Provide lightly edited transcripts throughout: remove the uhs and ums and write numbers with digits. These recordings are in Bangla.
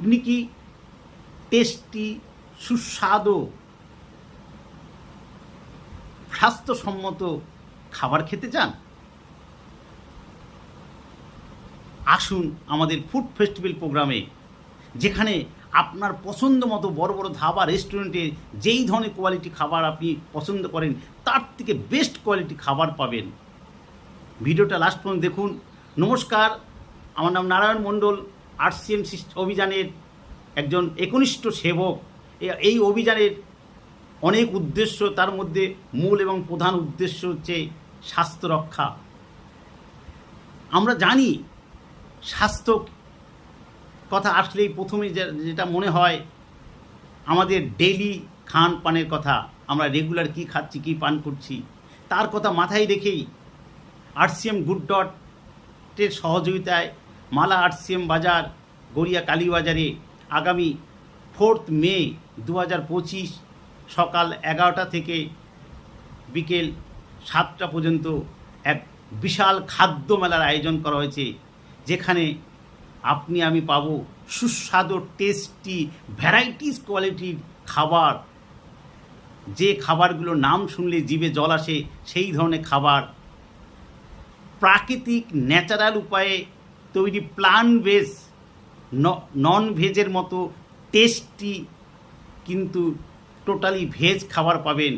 আপনি কি টেস্টি, সুস্বাদু, স্বাস্থ্যসম্মত খাবার খেতে চান? আসুন আমাদের ফুড ফেস্টিভ্যাল প্রোগ্রামে, যেখানে আপনার পছন্দ মতো বড় বড় ধাবা রেস্টুরেন্টে যেই ধরনের কোয়ালিটি খাবার আপনি পছন্দ করেন তার থেকে বেস্ট কোয়ালিটি খাবার পাবেন। ভিডিওটা লাস্ট পর্যন্ত দেখুন। নমস্কার, আমার নাম নারায়ণ মণ্ডল, RCM অভিযানের একজন একনিষ্ঠ সেবক। এই অভিযানের অনেক উদ্দেশ্য, তার মধ্যে মূল এবং প্রধান উদ্দেশ্য হচ্ছে স্বাস্থ্য রক্ষা। আমরা জানি স্বাস্থ্য কথা আসলেই প্রথমে যেটা মনে হয় আমাদের ডেইলি খান পানের কথা। আমরা রেগুলার কী খাচ্ছি, কী পান করছি, তার কথা মাথায় রেখেই RCM গুড.এর সহযোগিতায় মালা RCM বাজার, গড়িয়া কালীবাজারে আগামী 4 মে 2025 সকাল 11টা থেকে বিকেল 7টা পর্যন্ত এক বিশাল খাদ্য মেলার আয়োজন করা হয়েছে, যেখানে আপনি আমি পাবো সুস্বাদু, টেস্টি, ভ্যারাইটিস কোয়ালিটির খাবার। যে খাবারগুলো নাম শুনলে জিভে জল আসে সেই ধরনের খাবার, প্রাকৃতিক ন্যাচারাল উপায়ে তৈরি প্লান্ট বেস, নন ভেজের মতো টেস্টি কিন্তু টোটালি ভেজ খাবার পাবেন।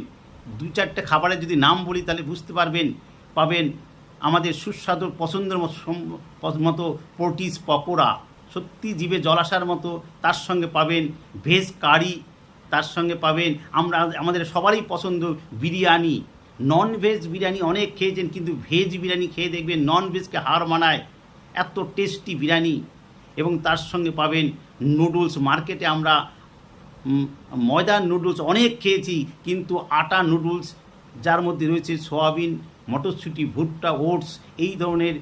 2-4টে খাবারের যদি নাম বলি তাহলে বুঝতে পাবেন আমাদের সুস্বাদু পছন্দের মতো পোর্টিস পকোড়া, সত্যি জিভে জল আসার মতো। তার সঙ্গে পাবেন ভেজ কারি, তার সঙ্গে পাবেন আমাদের সবারই পছন্দ বিরিয়ানি। নন ভেজ বিরিয়ানি অনেক খেয়েছেন, কিন্তু ভেজ বিরিয়ানি খেয়ে দেখবেন নন ভেজকে হার মানায়, এত টেস্টি বিরিয়ানি। এবং তার সঙ্গে পাবেন নুডলস। মার্কেটে আমরা ময়দার নুডলস অনেক খেয়েছি, কিন্তু আটা নুডলস যার মধ্যে রয়েছে সয়াবিন, মটরশুঁটি, ভুট্টা, ওটস, এই ধরনের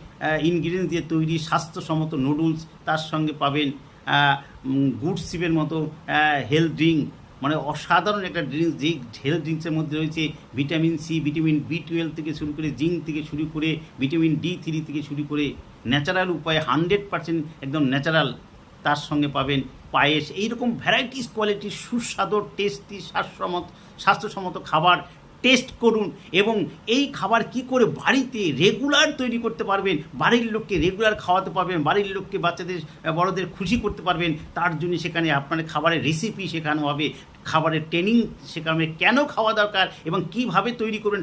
ইনগ্রিডিয়েন্টস দিয়ে তৈরি স্বাস্থ্যসম্মত নুডলস। তার সঙ্গে পাবেন গুড সিপের মতো হেলথ ড্রিঙ্ক, মানে অসাধারণ একটা ড্রিঙ্কস। যেই হেলথ ড্রিঙ্কসের মধ্যে রয়েছে ভিটামিন সি, ভিটামিন B12 থেকে শুরু করে, জিঙ্ক থেকে শুরু করে, ভিটামিন D3 থেকে শুরু করে, ন্যাচারাল উপায়ে 100% একদম ন্যাচারাল। তার সঙ্গে পাবেন পায়েস। এইরকম ভ্যারাইটিস কোয়ালিটির সুস্বাদু, টেস্টি, স্বাস্থ্যসম্মত খাবার টেস্ট করুন। এবং এই খাবার কি করে বাড়িতে রেগুলার তৈরি করতে পারবেন, বাড়ির লোককে রেগুলার খাওয়াতে পারবেন, বাড়ির লোককে, বাচ্চাদের, বড়দের খুশি করতে পারবেন, তার জন্য সেখানে আপনার খাবারের রেসিপি শেখানো হবে, খাবারের ট্রেনিং শেখানো হবে, কেন খাওয়া দরকার এবং কিভাবে তৈরি করবেন।